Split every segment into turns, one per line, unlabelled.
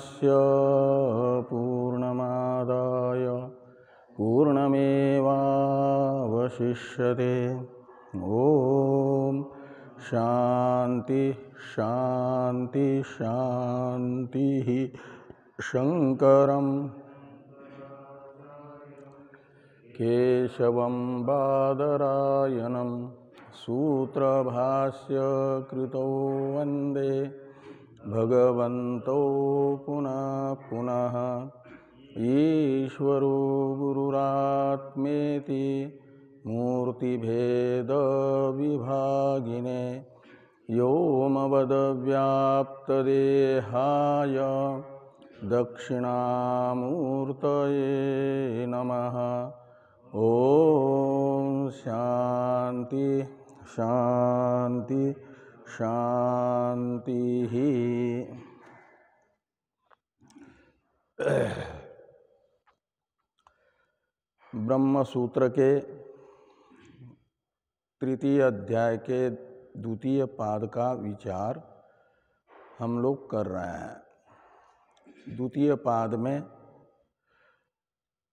पूर्णस्य पूर्णमादाय पूर्णमेवावशिष्यते। ओम शांति शांति शांति। शंकरं केशवं बादरायणं सूत्रभाष्य कृतौ वंदे भगवन्तौ पुनः पुनः। ईश्वरो गुरुरात्मेति मूर्तिभेद विभागिने व्योमवद्व्याप्तदेहाय दक्षिणामूर्तये नमः। ओम शांति शांति शांति। ब्रह्म सूत्र के तृतीय अध्याय के द्वितीय पाद का विचार हम लोग कर रहे हैं। द्वितीय पाद में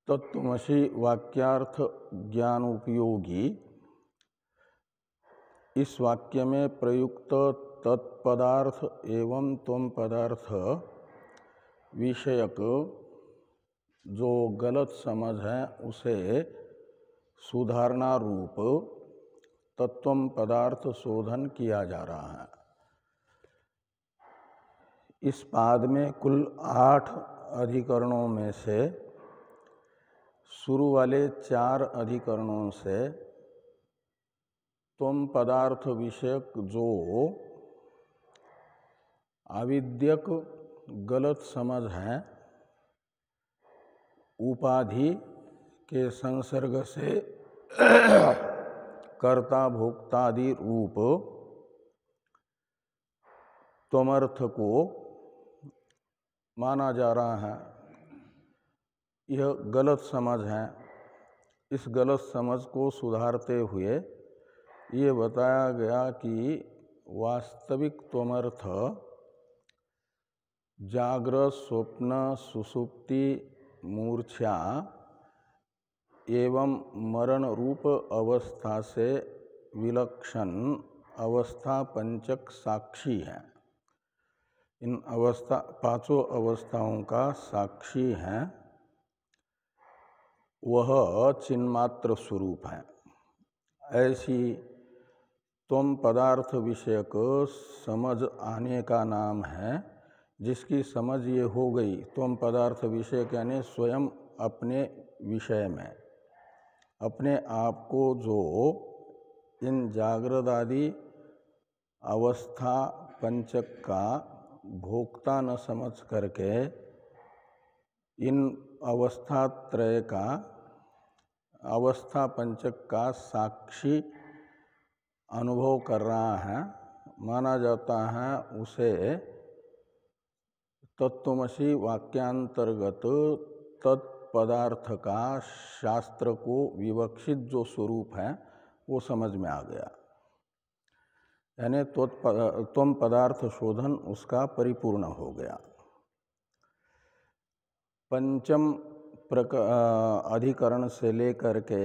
तत्त्वमसि वाक्यार्थ ज्ञान उपयोगी इस वाक्य में प्रयुक्त तत्पदार्थ एवं त्वम पदार्थ विषयक जो गलत समझ है उसे सुधारना रूप तत्वम पदार्थ शोधन किया जा रहा है। इस पाद में कुल 8 अधिकरणों में से शुरू वाले 4 अधिकरणों से त्वम पदार्थ विषयक जो आविद्यक गलत समझ है उपाधि के संसर्ग से कर्ता भोक्तादि रूप त्वमर्थ को माना जा रहा है। यह गलत समझ है। इस गलत समझ को सुधारते हुए ये बताया गया कि वास्तविक त्वमर्थ जागृत स्वप्न सुषुप्ति मूर्छा एवं मरण रूप अवस्था से विलक्षण अवस्था पंचक साक्षी है। इन पांचों अवस्थाओं का साक्षी है। वह चिन्मात्र स्वरूप है। ऐसी त्वम पदार्थ विषयक समझ आने का नाम है। जिसकी समझ ये हो गई त्वम पदार्थ विषय यानी स्वयं अपने विषय में अपने आप को जो इन जागृत आदि अवस्था पंचक का भोक्ता न समझ करके इन अवस्थात्रय का अवस्था पंचक का साक्षी अनुभव कर रहा है माना जाता है, उसे तत्त्वमसि वाक्यांतर्गत तत्पदार्थ का शास्त्र को विवक्षित जो स्वरूप है वो समझ में आ गया। यानी त्वम पदार्थ शोधन उसका परिपूर्ण हो गया। पंचम अधिकरण से लेकर के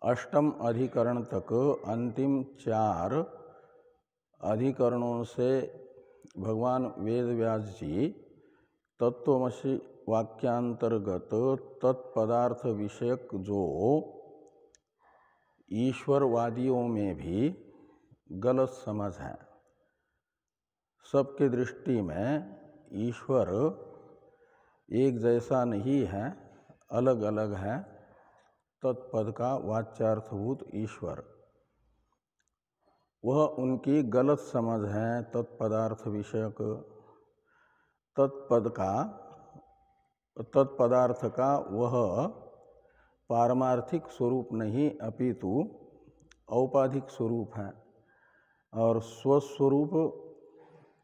अष्टम अधिकरण तक अंतिम 4 अधिकरणों से भगवान वेदव्यास जी तत्त्वमसि वाक्यांतर्गत तत्पदार्थ विषयक जो ईश्वरवादियों में भी गलत समझ है। सबके दृष्टि में ईश्वर एक जैसा नहीं है, अलग अलग है। तत्पद का वाच्यार्थभूत ईश्वर वह उनकी गलत समझ है। तत्पदार्थ विषयक तत्पदार्थ का वह पारमार्थिक स्वरूप नहीं अपितु औपाधिक स्वरूप है। और स्वस्वरूप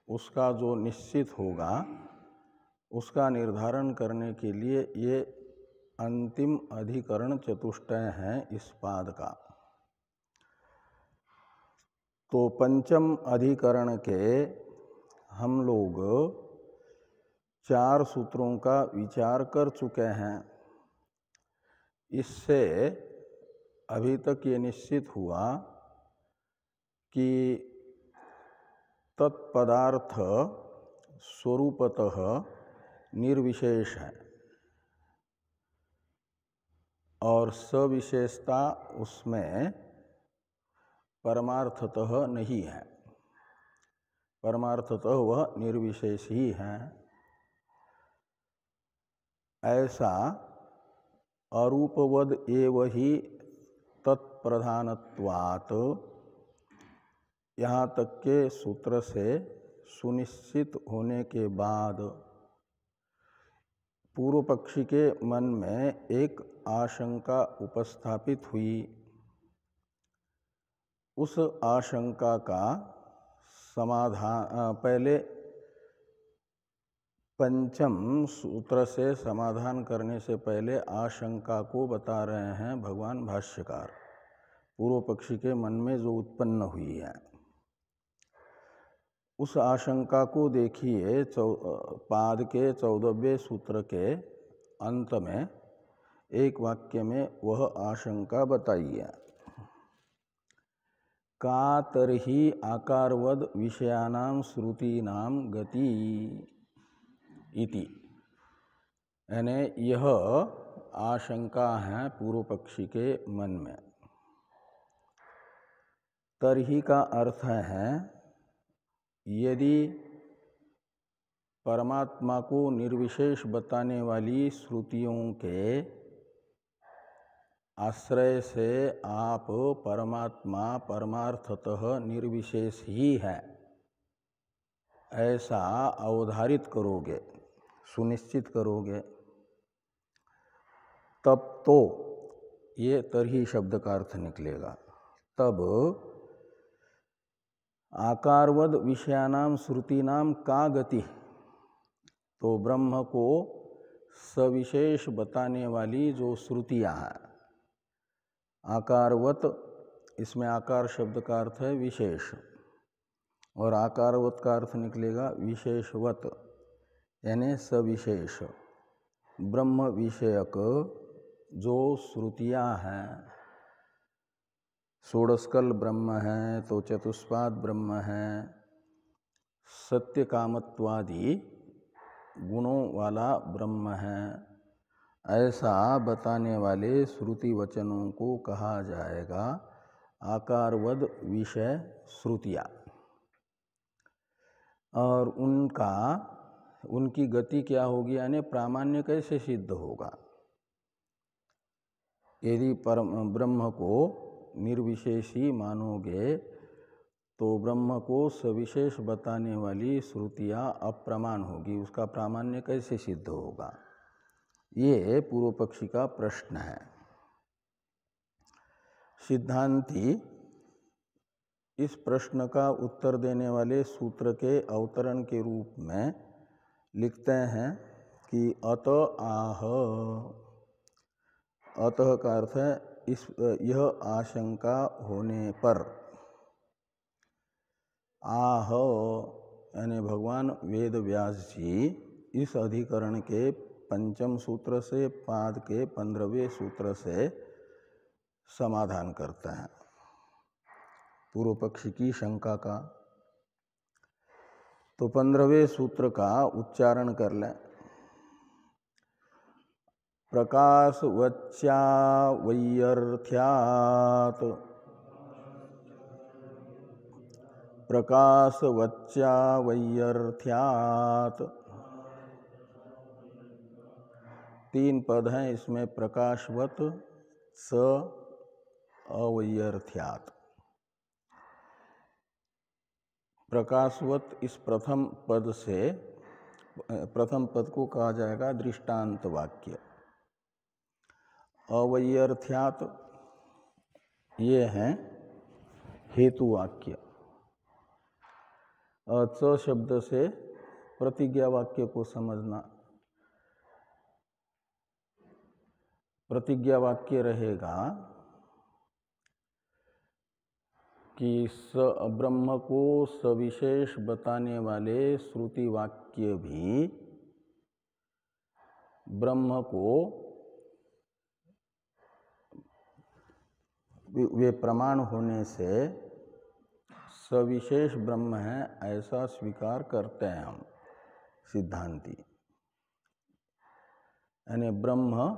उसका जो निश्चित होगा उसका निर्धारण करने के लिए ये अंतिम अधिकरण चतुष्टय है इस पाद का। तो पंचम अधिकरण के हम लोग 4 सूत्रों का विचार कर चुके हैं। इससे अभी तक ये निश्चित हुआ कि तत्पदार्थ स्वरूपतः निर्विशेष है और सविशेषता उसमें परमार्थतः नहीं है, परमार्थतः वह निर्विशेष ही है। ऐसा अरूपवद एव ही तत्प्रधानत्वात् यहाँ तक के सूत्र से सुनिश्चित होने के बाद पूर्व पक्षी के मन में एक आशंका उपस्थापित हुई। उस आशंका का समाधान पहले पंचम सूत्र से समाधान करने से पहले आशंका को बता रहे हैं भगवान भाष्यकार, पूर्व पक्षी के मन में जो उत्पन्न हुई है। उस आशंका को देखिए पाद के 14वें सूत्र के अंत में एक वाक्य में वह आशंका बताई है। का तरही आकारवद विषयानां श्रुतीनां गति इति, यानी यह आशंका है पूर्व पक्षी के मन में। तरही का अर्थ है यदि परमात्मा को निर्विशेष बताने वाली श्रुतियों के आश्रय से आप परमात्मा परमार्थतः निर्विशेष ही है ऐसा अवधारित करोगे, सुनिश्चित करोगे, तब तो ये तरही शब्द का अर्थ निकलेगा। तब आकारवद विषयानाम श्रुतीनाम का गति, तो ब्रह्म को सविशेष बताने वाली जो श्रुतियाँ हैं, आकारवत, इसमें आकार शब्द का अर्थ है विशेष, और आकारवत का अर्थ निकलेगा विशेषवत, यानी सविशेष ब्रह्म विषयक जो श्रुतियाँ हैं, षोडशकल ब्रह्म है तो चतुष्पाद ब्रह्म है, सत्य कामत्वादि गुणों वाला ब्रह्म है, ऐसा बताने वाले श्रुति वचनों को कहा जाएगा आकारवद विषय श्रुतियाँ। और उनकी गति क्या होगी, यानी प्रामाण्य कैसे सिद्ध होगा। यदि ब्रह्म को निर्विशेषी मानोगे तो ब्रह्म को सविशेष बताने वाली श्रुतियाँ अप्रमाण होगी, उसका प्रामाण्य कैसे सिद्ध होगा, ये पूर्व पक्षी का प्रश्न है। सिद्धांती इस प्रश्न का उत्तर देने वाले सूत्र के अवतरण के रूप में लिखते हैं कि अत आह, अतः का अर्थ है यह आशंका होने पर, आह यानी भगवान वेद व्यास जी इस अधिकरण के पंचम सूत्र से पाद के 15वें सूत्र से समाधान करते हैं पूर्व पक्षी की शंका का। तो 15वें सूत्र का उच्चारण कर लें। प्रकाश वच्या वैयर्थ्यात्, प्रकाश वच्या वैयर्थ्यात्, 3 पद हैं इसमें, प्रकाशवत स अवैयर्थ्यात्। प्रकाशवत इस प्रथम पद से, प्रथम पद को कहा जाएगा दृष्टांत वाक्य। अवैयर्थ्यात् ये हैं हेतु वाक्य। च शब्द से प्रतिज्ञा वाक्य को समझना। प्रतिज्ञा वाक्य रहेगा कि ब्रह्म को सविशेष बताने वाले श्रुति वाक्य भी ब्रह्म को वे प्रमाण होने से सविशेष ब्रह्म है ऐसा स्वीकार करते हैं हम सिद्धांती। यानी ब्रह्म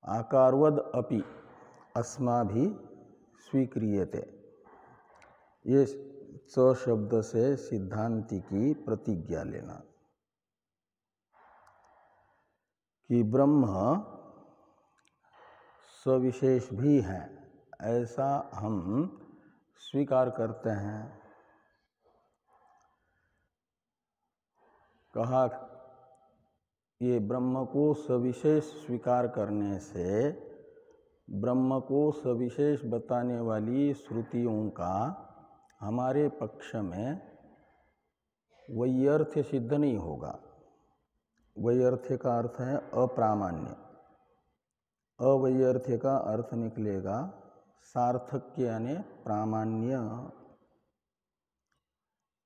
आकारवद अपि अस्माभि स्वीक्रियते, ये स शब्द से सिद्धांति की प्रतिज्ञा लेना कि ब्रह्म सविशेष भी है ऐसा हम स्वीकार करते हैं। कहा ये ब्रह्म को सविशेष स्वीकार करने से ब्रह्म को सविशेष बताने वाली श्रुतियों का हमारे पक्ष में वैयर्थ्य सिद्ध नहीं होगा। वैयर्थ्य का अर्थ है अप्रामाण्य, अवैयर्थ्य का अर्थ निकलेगा सार्थक्य यानी प्रामाण्य।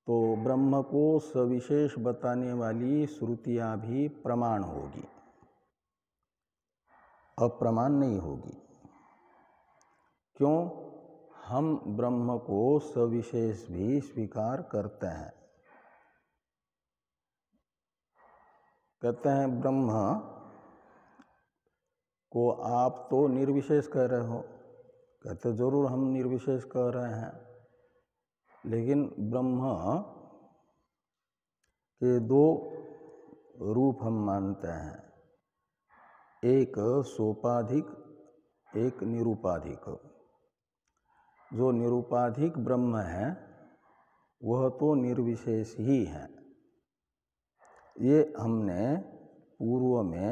तो ब्रह्म को सविशेष बताने वाली श्रुतियां भी प्रमाण होगी, अप्रमाण नहीं होगी। क्यों? हम ब्रह्म को सविशेष भी स्वीकार करते हैं। कहते हैं ब्रह्म को आप तो निर्विशेष कह रहे हो। कहते जरूर हम निर्विशेष कह रहे हैं, लेकिन ब्रह्म के दो रूप हम मानते हैं, एक सोपाधिक, एक निरूपाधिक। जो निरूपाधिक ब्रह्म है वह तो निर्विशेष ही है। ये हमने पूर्व में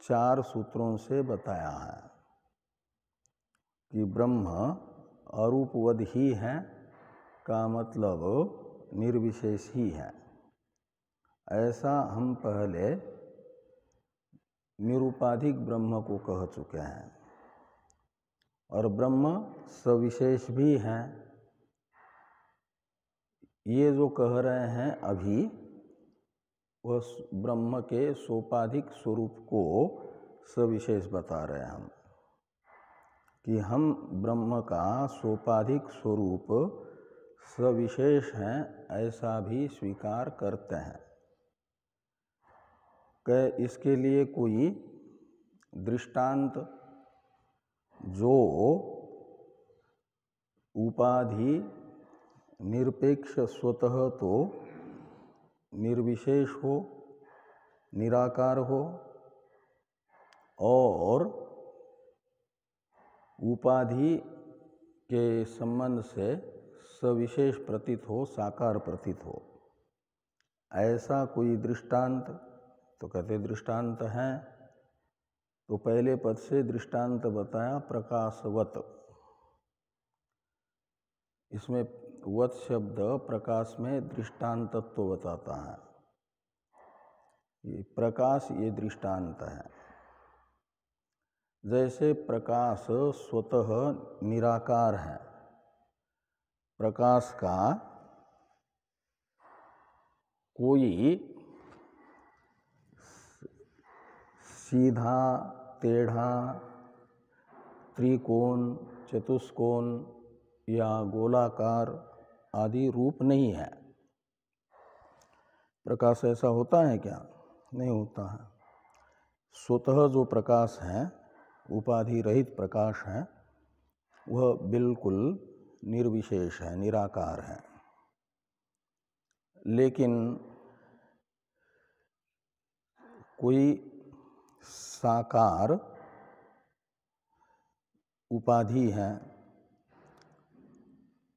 4 सूत्रों से बताया है कि ब्रह्म अरूपवद ही है का मतलब निर्विशेष ही है। ऐसा हम पहले निरूपाधिक ब्रह्म को कह चुके हैं। और ब्रह्म सविशेष भी है, ये जो कह रहे हैं अभी वह ब्रह्म के सोपाधिक स्वरूप को सविशेष बता रहे हैं हम, कि हम ब्रह्म का सोपाधिक स्वरूप सविशेष है ऐसा भी स्वीकार करते हैं। कि इसके लिए कोई दृष्टांत जो उपाधि निरपेक्ष स्वतः तो निर्विशेष हो, निराकार हो, और उपाधि के संबंध से सविशेष प्रतीत हो, साकार प्रतीत हो, ऐसा कोई दृष्टांत। तो कहते दृष्टांत है, तो पहले पद से दृष्टांत बताया प्रकाशवत। इसमें वत शब्द प्रकाश में दृष्टांतत्व बताता है। ये प्रकाश ये दृष्टांत है। जैसे प्रकाश स्वतः निराकार है, प्रकाश का कोई सीधा, टेढ़ा, त्रिकोण, चतुष्कोण या गोलाकार आदि रूप नहीं है। प्रकाश ऐसा होता है क्या? नहीं होता है। स्वतः जो प्रकाश है, उपाधि रहित प्रकाश है, वह बिल्कुल निर्विशेष है, निराकार है। लेकिन कोई साकार उपाधि है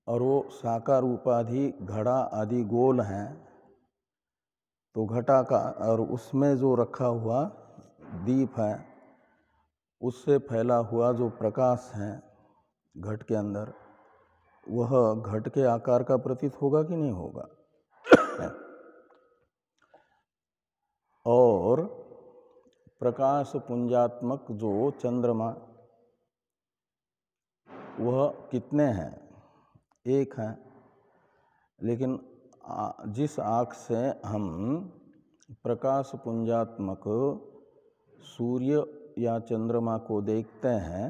और वो साकार उपाधि घड़ा आदि गोल है, तो घटा का और उसमें जो रखा हुआ दीप है, उससे फैला हुआ जो प्रकाश है घट के अंदर, वह घट के आकार का प्रतीत होगा कि नहीं होगा? और प्रकाश पुंजात्मक जो चंद्रमा, वह कितने हैं? एक है, लेकिन जिस आँख से हम प्रकाश पुंजात्मक सूर्य या चंद्रमा को देखते हैं,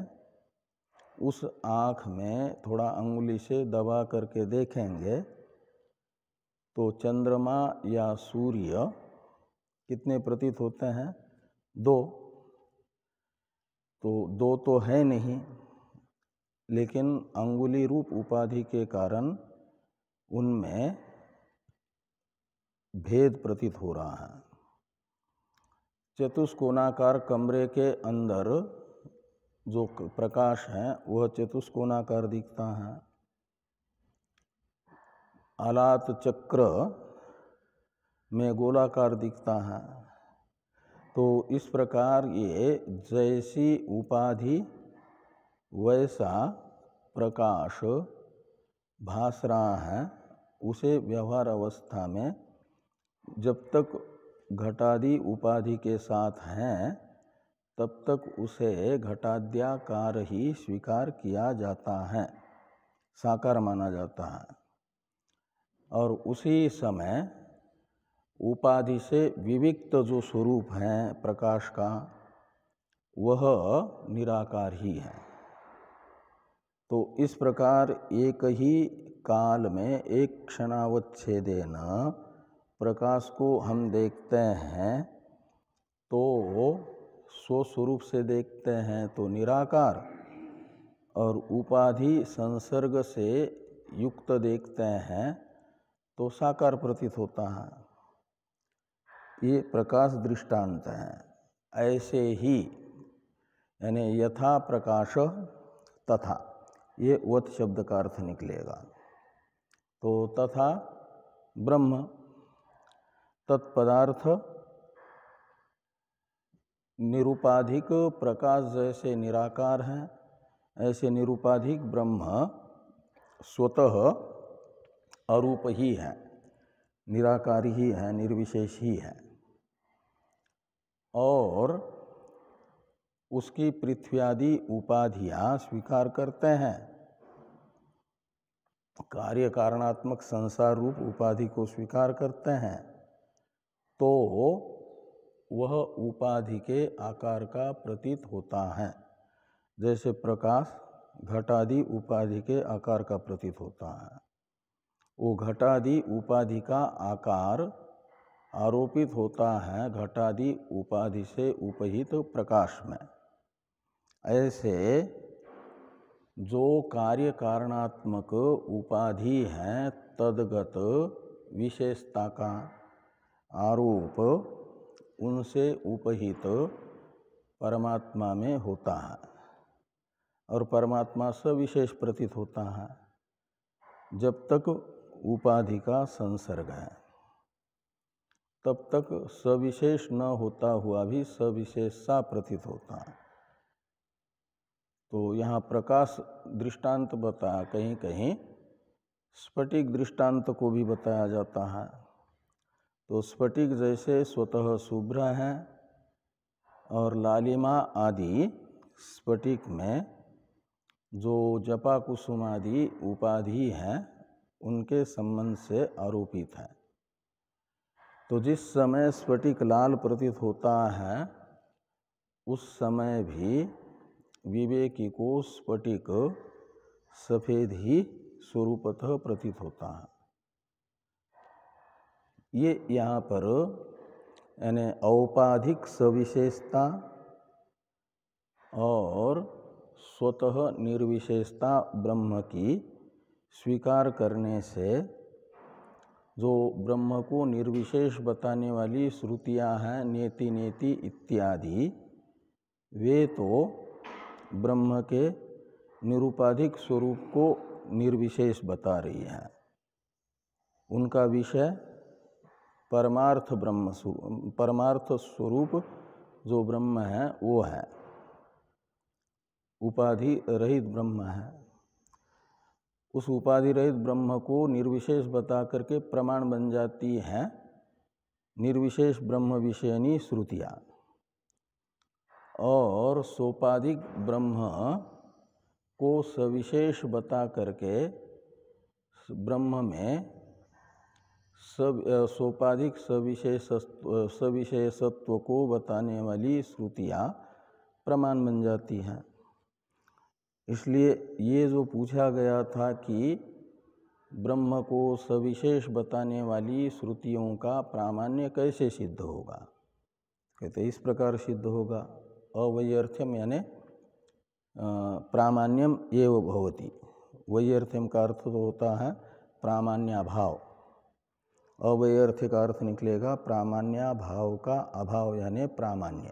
उस आँख में थोड़ा अंगुली से दबा करके देखेंगे तो चंद्रमा या सूर्य कितने प्रतीत होते हैं? 2। तो 2 तो है नहीं, लेकिन अंगुली रूप उपाधि के कारण उनमें भेद प्रतीत हो रहा है। चतुष्कोणाकार कमरे के अंदर जो प्रकाश है वह चतुष्कोणाकार दिखता है। आलात चक्र में गोलाकार दिखता है। तो इस प्रकार ये जैसी उपाधि वैसा प्रकाश भास रहा है, उसे व्यवहार अवस्था में जब तक घटादि उपाधि के साथ हैं तब तक उसे घटाद्याकार ही स्वीकार किया जाता है, साकार माना जाता है। और उसी समय उपाधि से विविक्त जो स्वरूप है प्रकाश का, वह निराकार ही है। तो इस प्रकार एक ही काल में एक क्षणावच्छेदेन प्रकाश को हम देखते हैं तो स्वस्वरूप से देखते हैं तो निराकार, और उपाधि संसर्ग से युक्त देखते हैं तो साकार प्रतीत होता है। ये प्रकाश दृष्टांत है। ऐसे ही यानी यथा प्रकाश तथा, ये वत शब्द का अर्थ निकलेगा। तो तथा ब्रह्म, तत्पदार्थ निरुपाधिक प्रकाश जैसे निराकार है, ऐसे निरुपाधिक ब्रह्म स्वतः अरूप ही है, निराकार ही है, निर्विशेष ही है। और उसकी पृथ्वी आदि उपाधियां स्वीकार करते हैं, कार्य कारणात्मक संसार रूप उपाधि को स्वीकार करते हैं, तो वह उपाधि के आकार का प्रतीत होता है। जैसे प्रकाश घटादि उपाधि के आकार का प्रतीत होता है, वो घटादि उपाधि का आकार आरोपित होता है घटादि उपाधि से उपहित प्रकाश में। ऐसे जो कार्य कारणात्मक उपाधि है तदगत विशेषता का आरोप उनसे उपहित परमात्मा में होता है, और परमात्मा सविशेष प्रतीत होता है जब तक उपाधि का संसर्ग है। तब तक सविशेष न होता हुआ भी सविशेष सा प्रतीत होता है। तो यहाँ प्रकाश दृष्टांत बताया, कहीं कहीं स्फटिक दृष्टांत को भी बताया जाता है। तो स्फटिक जैसे स्वतः शुभ्र है, और लालिमा आदि स्फटिक में जो जपा कुसुम आदि उपाधि है उनके संबंध से आरोपित है। तो जिस समय स्फटिक लाल प्रतीत होता है, उस समय भी विवेकी को स्फटिक सफेद ही स्वरूपतः प्रतीत होता है। ये यहाँ पर यानी औपाधिक सविशेषता और स्वतः निर्विशेषता ब्रह्म की स्वीकार करने से जो ब्रह्म को निर्विशेष बताने वाली श्रुतियाँ हैं नेति नेति इत्यादि, वे तो ब्रह्म के निरुपाधिक स्वरूप को निर्विशेष बता रही है। उनका विषय परमार्थ ब्रह्म परमार्थ स्वरूप जो ब्रह्म है वो है, उपाधि रहित ब्रह्म है। उस उपाधि रहित ब्रह्म को निर्विशेष बता करके प्रमाण बन जाती है निर्विशेष ब्रह्म विषयनी श्रुतियाँ, और सोपाधिक ब्रह्म को सविशेष बता करके ब्रह्म में सोपाधिक सविशेषत्व को बताने वाली श्रुतियाँ प्रमाण बन जाती हैं। इसलिए ये जो पूछा गया था कि ब्रह्म को सविशेष बताने वाली श्रुतियों का प्रामाण्य कैसे सिद्ध होगा, कहते इस प्रकार सिद्ध होगा। अवैयर्थ्यम यानी प्रामाण्यम एव भवति। वैयर्थ्यम का अर्थ तो होता है प्रामाण्याभाव, अवैयर्थ्य का अर्थ निकलेगा प्रामाण्याभाव का अभाव यानी प्रामाण्य।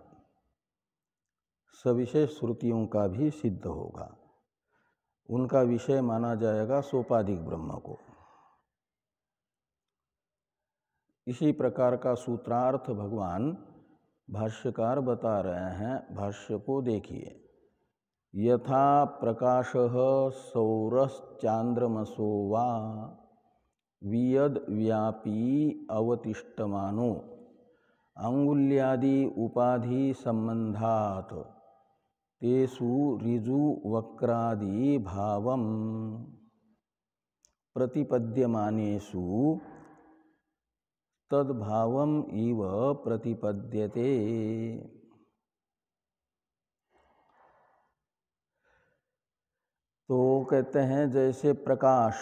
सविशेष श्रुतियों का भी सिद्ध होगा, उनका विषय माना जाएगा सोपाधिक ब्रह्म को। इसी प्रकार का सूत्रार्थ भगवान भाष्यकार बता रहे हैं। भाष्य को देखिए। यथा प्रकाशः सौरश्चांद्रमसो वा वियद व्यापी अवतिष्ठमानो अंगुल्यादि उपाधि संबंधात् तेषु ऋजु वक्रादि भावं प्रतिपद्यमानेषु तद्भावम् इव प्रतिपद्यते। तो कहते हैं जैसे प्रकाश,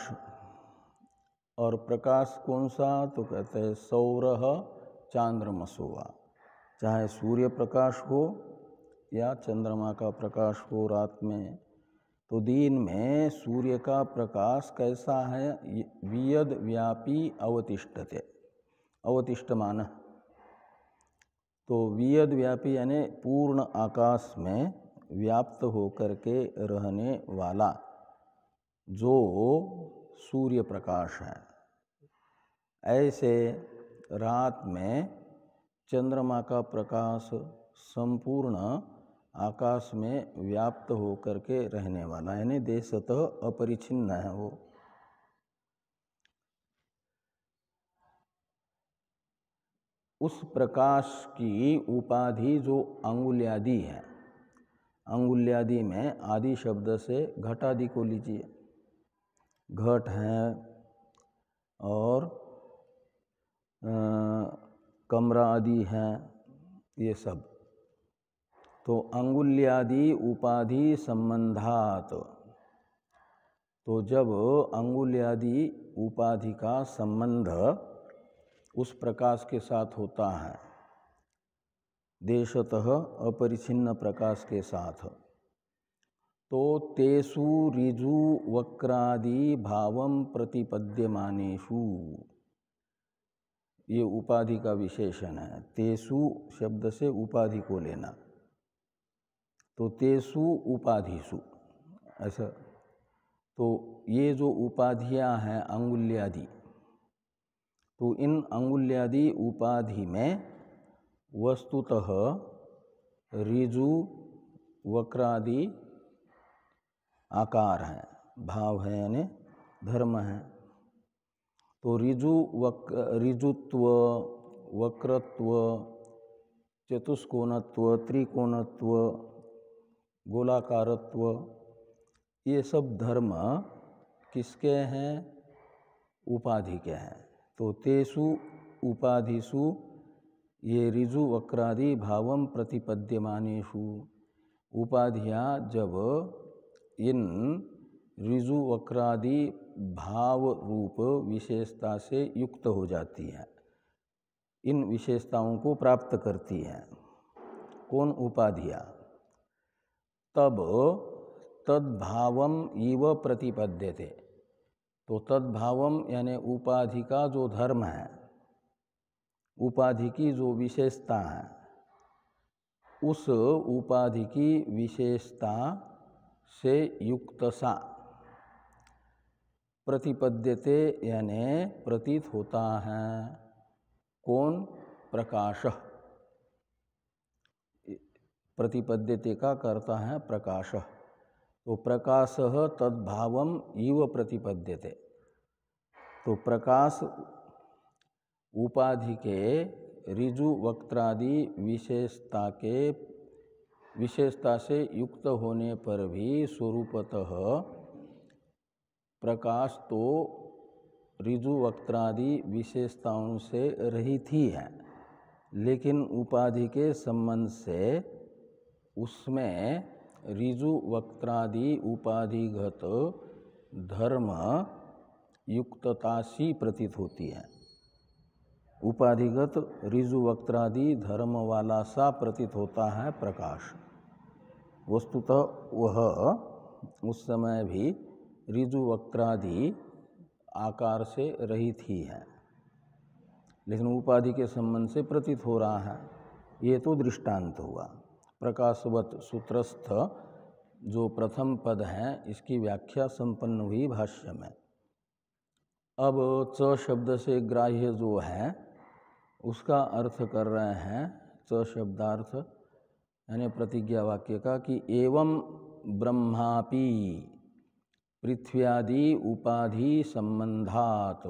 और प्रकाश कौन सा, तो कहते हैं सौरः चांद्रमसोवा, चाहे सूर्य प्रकाश हो या चंद्रमा का प्रकाश हो रात में। तो दिन में सूर्य का प्रकाश कैसा है, वियद व्यापी अवतिष्ठते, अवतिष्ठमान। तो वियद व्यापी यानी पूर्ण आकाश में व्याप्त होकर के रहने वाला जो सूर्य प्रकाश है, ऐसे रात में चंद्रमा का प्रकाश संपूर्ण आकाश में व्याप्त होकर के रहने वाला, यानी देशतः अपरिछिन्न है वो। उस प्रकाश की उपाधि जो अंगुल्यादि है, अंगुल्यादि में आदि शब्द से घटादि को लीजिए। घट है और कमरा आदि हैं, ये सब। तो अंगुल्यादि उपाधि संबंधात, तो जब अंगुल्यादि उपाधि का संबंध उस प्रकाश के साथ होता है, देशतः अपरिछिन्न प्रकाश के साथ, तो तेषु ऋजु वक्रादि भावं प्रतिपद्यमानेषु, ये उपाधि का विशेषण है। तेषु शब्द से उपाधि को लेना, तो तेषु उपाधिषु ऐसा। तो ये जो उपाधियां हैं अंगुल्यादि, तो इन अंगुल्यादि उपाधि में वस्तुतः ऋजु वक्रादि आकार है, भाव है यानी धर्म है। तो ऋजुत्व, वक्रत्व, चतुष्कोणत्व, त्रिकोणत्व, गोलाकारत्व, ये सब धर्म किसके हैं, उपाधि के हैं। तो तेषु उपाधिषु ये ऋजु वक्रादि भावम प्रतिपद्यमानेषु, उपाधियाँ जब इन ऋजु वक्रादि भाव रूप विशेषता से युक्त हो जाती हैं, इन विशेषताओं को प्राप्त करती हैं, कौन उपाधियाँ, तब तद्भावम इव प्रतिपद्यते। तो तद्भावम यानी उपाधि का जो धर्म है, उपाधि की जो विशेषता है, उस उपाधि की विशेषता से युक्त सा प्रतिपद्यते यानी प्रतीत होता है, कौन, प्रकाश। प्रतिपद्यते का करता है प्रकाश। तो प्रकाश तद्भावम इव प्रतिपद्यते। तो प्रकाश उपाधि के ऋजु वक्त्रादि विशेषता से युक्त होने पर भी स्वरूपतः प्रकाश तो ऋजु वक्त्रादि विशेषताओं से रहित ही है, लेकिन उपाधि के संबंध से उसमें ऋजु वक्त्रादि उपाधिगत धर्म युक्तता सी प्रतीत होती है। उपाधिगत ऋजु वक्त्रादि धर्म वाला सा प्रतीत होता है प्रकाश। वस्तुतः वह उस समय भी ऋजु वक्त्रादि आकार से रहित ही है, लेकिन उपाधि के संबंध से प्रतीत हो रहा है। ये तो दृष्टांत हुआ। प्रकाशवत सूत्रस्थ जो प्रथम पद है, इसकी व्याख्या संपन्न हुई भाष्य में। अब च शब्द से ग्राह्य जो है उसका अर्थ कर रहे हैं, च शब्दार्थ यानी प्रतिज्ञा वाक्य का, कि एवं ब्रह्मापि पृथ्व्यादि उपाधि संबंधात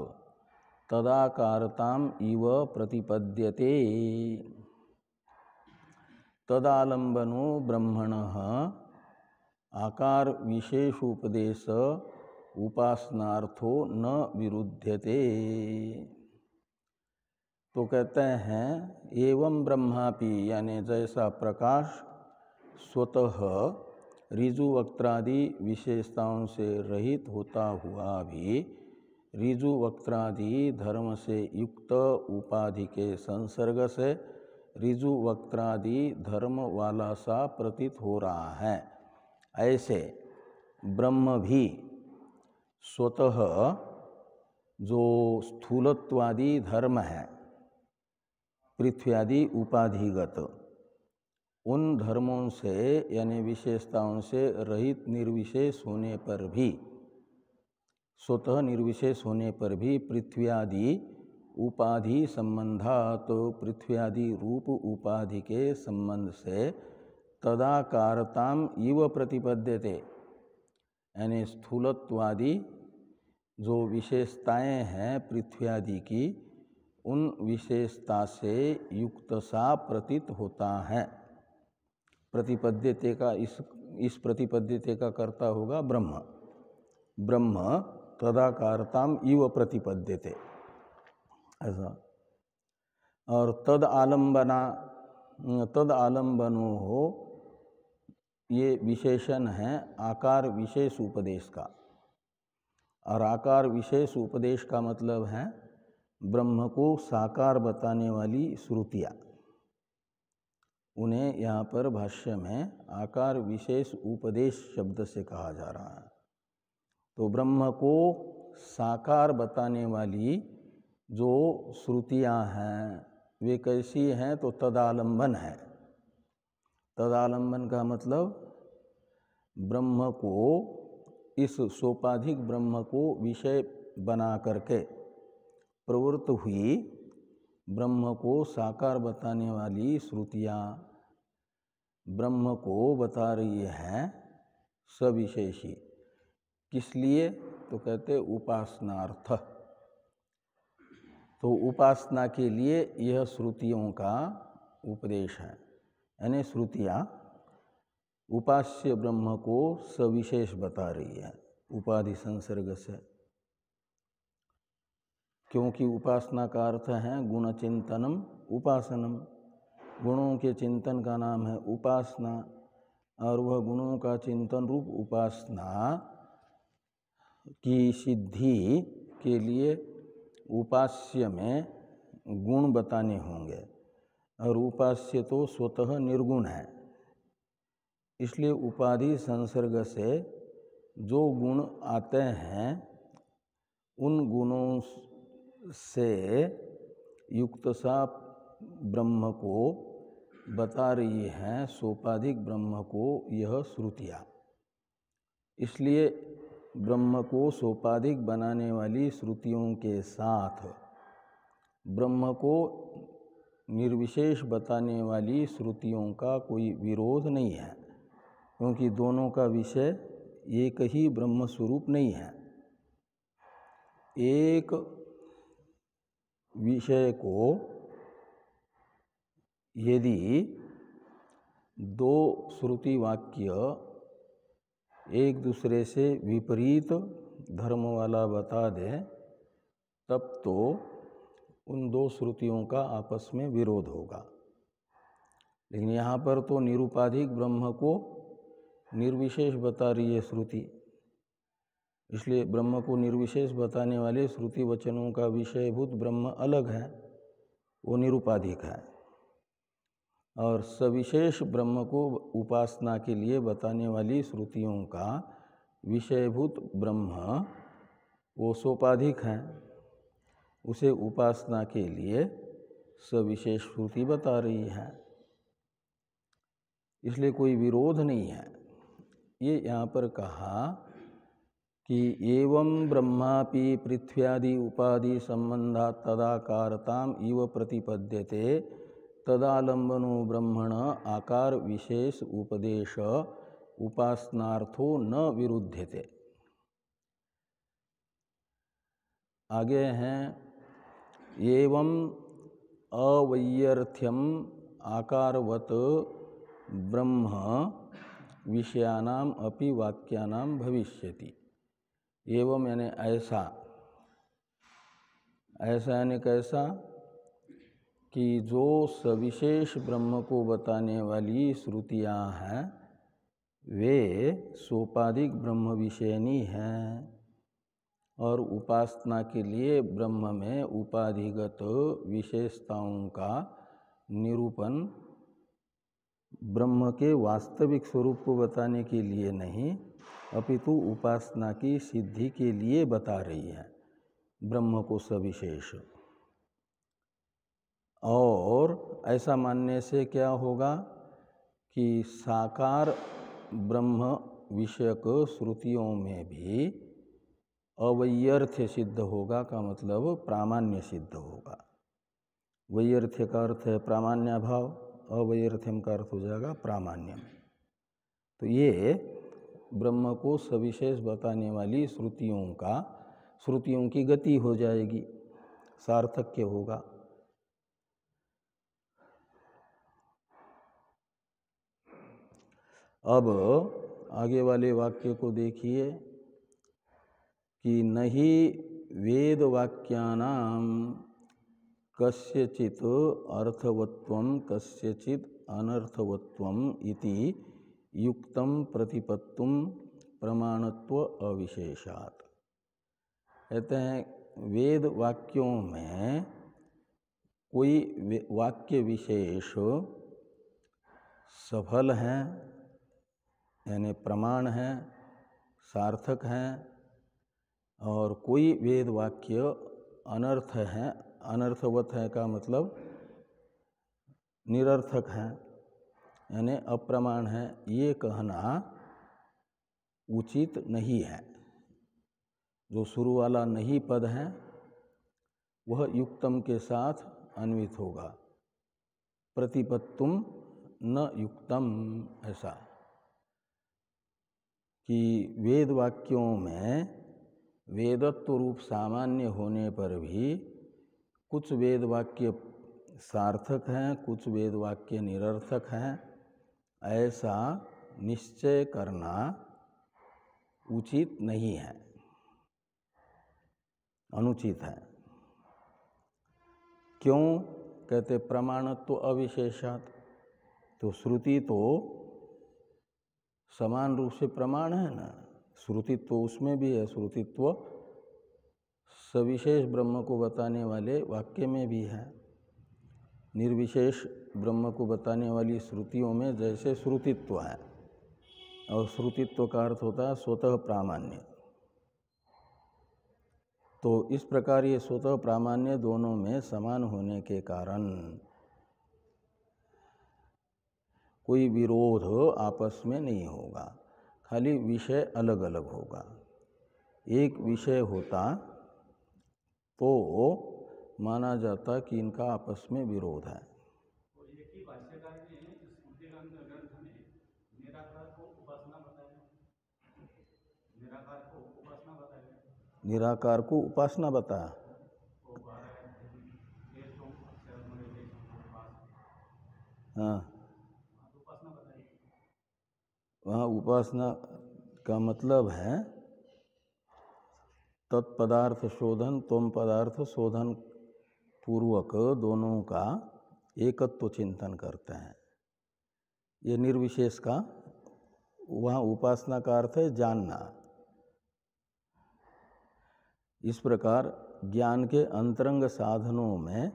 तदाकारताम इव प्रतिपद्यते। तदालंबनो ब्रह्मणः आकार विशेषोपदेश उपासनार्थो न विरुध्यते। तो कहते हैं एवं ब्रह्मापि, यानी जैसा प्रकाश स्वतः ऋजु वक्त्रादि विशेषताओं से रहित होता हुआ भी ऋजु वक्त्रादि धर्म से युक्त उपाधि के संसर्ग से ऋजु वक्त्रादि धर्म वाला सा प्रतीत हो रहा है, ऐसे ब्रह्म भी स्वतः जो स्थूलत्वादि धर्म है पृथ्व्यादि उपाधिगत, उन धर्मों से यानी विशेषताओं से रहित निर्विशेष होने पर भी, स्वतः निर्विशेष होने पर भी पृथ्व्यादि उपाधि संबंधात, तो पृथ्व्यादि रूप उपाधि के संबंध से तदाकारताम इव प्रतिपद्यते, यानी स्थूलत्वादि जो विशेषताएं हैं पृथ्व्यादि की, उन विशेषता से युक्त सा प्रतीत होता है। प्रतिपद्यते का इस प्रतिपद्यते का कर्ता होगा ब्रह्म। ब्रह्म तदाकारताम इव प्रतिपद्यते, ऐसा। और तद आलम्बनो हो, ये विशेषण है आकार विशेष उपदेश का। और आकार विशेष उपदेश का मतलब है ब्रह्म को साकार बताने वाली श्रुतियाँ। उन्हें यहाँ पर भाष्य में आकार विशेष उपदेश शब्द से कहा जा रहा है। तो ब्रह्म को साकार बताने वाली जो श्रुतियाँ हैं वे कैसी हैं, तो तदालंबन है। तदालंबन का मतलब ब्रह्म को, इस सोपाधिक ब्रह्म को विषय बना करके प्रवृत्त हुई ब्रह्म को साकार बताने वाली श्रुतियाँ ब्रह्म को बता रही हैं सविशेषी। किस लिए, तो कहते उपासनार्थ। तो उपासना के लिए यह श्रुतियों का उपदेश है, यानी श्रुतियाँ उपास्य ब्रह्म को सविशेष बता रही है उपाधि संसर्ग से। क्योंकि उपासना का अर्थ है गुण चिंतनम उपासनम। गुणों के चिंतन का नाम है उपासना, और वह गुणों का चिंतन रूप उपासना की सिद्धि के लिए उपास्य में गुण बताने होंगे, और उपास्य तो स्वतः निर्गुण है। इसलिए उपाधि संसर्ग से जो गुण आते हैं उन गुणों से युक्त सा ब्रह्म को बता रही हैं सोपाधिक ब्रह्म को यह श्रुतियाँ। इसलिए ब्रह्म को सोपाधिक बनाने वाली श्रुतियों के साथ ब्रह्म को निर्विशेष बताने वाली श्रुतियों का कोई विरोध नहीं है, क्योंकि दोनों का विषय एक ही ब्रह्म स्वरूप नहीं है। एक विषय को यदि दो श्रुति वाक्य एक दूसरे से विपरीत धर्म वाला बता दे तब तो उन दो श्रुतियों का आपस में विरोध होगा। लेकिन यहाँ पर तो निरुपाधिक ब्रह्म को निर्विशेष बता रही है श्रुति, इसलिए ब्रह्म को निर्विशेष बताने वाले श्रुति वचनों का विषयभूत ब्रह्म अलग है, वो निरुपाधिक है। और सविशेष ब्रह्म को उपासना के लिए बताने वाली श्रुतियों का विषयभूत ब्रह्म वो सोपाधिक है, उसे उपासना के लिए सविशेष श्रुति बता रही है, इसलिए कोई विरोध नहीं है। ये यहाँ पर कहा कि एवं ब्रह्मापि पृथ्व्यादि उपाधि संबंधात् तदाकारताम इव प्रतिपद्यते तदालंबनो ब्रह्मण आकार विशेष उपदेश उपासनार्थो न विरुध्यते। आगे हैं एवं अवैयर्थ्यम आकारवत ब्रह्म विषयानाम अपि वाक्यानाम भविष्यति। एवं यानी ऐसा, ऐसा यानी कैसा कि जो सविशेष ब्रह्म को बताने वाली श्रुतियाँ हैं वे सोपाधिक ब्रह्म विषयनी हैं और उपासना के लिए ब्रह्म में उपाधिगत विशेषताओं का निरूपण ब्रह्म के वास्तविक स्वरूप को बताने के लिए नहीं अपितु उपासना की सिद्धि के लिए बता रही है ब्रह्म को सविशेष। और ऐसा मानने से क्या होगा कि साकार ब्रह्म विषयक श्रुतियों में भी अवैयर्थ्य सिद्ध होगा, का मतलब प्रामाण्य सिद्ध होगा। वैयर्थ्य का अर्थ है प्रामाण्याभाव, अवैयर्थ्यम का अर्थ हो जाएगा प्रामाण्यम। तो ये ब्रह्म को सविशेष बताने वाली श्रुतियों की गति हो जाएगी, सार्थक्य होगा। अब आगे वाले वाक्य को देखिए कि नहि वेद वाक्यानाम कस्यचित् अर्थवत्वम कस्यचित् अनर्थवत्वम इति युक्तम प्रतिपत्तुम प्रमाणत्व अविशेषात्। कहते हैं वेद वाक्यों में कोई वाक्य विशेष सफल है यानी प्रमाण है, सार्थक है, और कोई वेद वाक्य अनर्थ है, अनर्थवत है का मतलब निरर्थक है यानी अप्रमाण है, ये कहना उचित नहीं है। जो शुरू वाला नहीं पद है वह युक्तम के साथ अन्वित होगा, प्रतिपत्तुम न युक्तम, ऐसा कि वेद वाक्यों में वेदत्व रूप सामान्य होने पर भी कुछ वेद वाक्य सार्थक हैं, कुछ वेद वाक्य निरर्थक हैं, ऐसा निश्चय करना उचित नहीं है, अनुचित है। क्यों? कहते प्रमाणत्व अविशेषात्। तो श्रुति तो समान रूप से प्रमाण है ना, श्रुतित्व उसमें भी है, श्रुतित्व सविशेष ब्रह्म को बताने वाले वाक्य में भी है। निर्विशेष ब्रह्म को बताने वाली श्रुतियों में जैसे श्रुतित्व है, और श्रुतित्व का अर्थ होता है स्वतः प्रामाण्य। तो इस प्रकार ये स्वतः प्रामाण्य दोनों में समान होने के कारण कोई विरोध आपस में नहीं होगा, खाली विषय अलग अलग होगा। एक विषय होता तो माना जाता कि इनका आपस में विरोध है। निराकार को उपासना बताया। हाँ, वहाँ उपासना का मतलब है तत्पदार्थ शोधन त्वम पदार्थ शोधन पूर्वक दोनों का एकत्व चिंतन करते हैं। ये निर्विशेष का वहाँ उपासना का अर्थ है जानना। इस प्रकार ज्ञान के अंतरंग साधनों में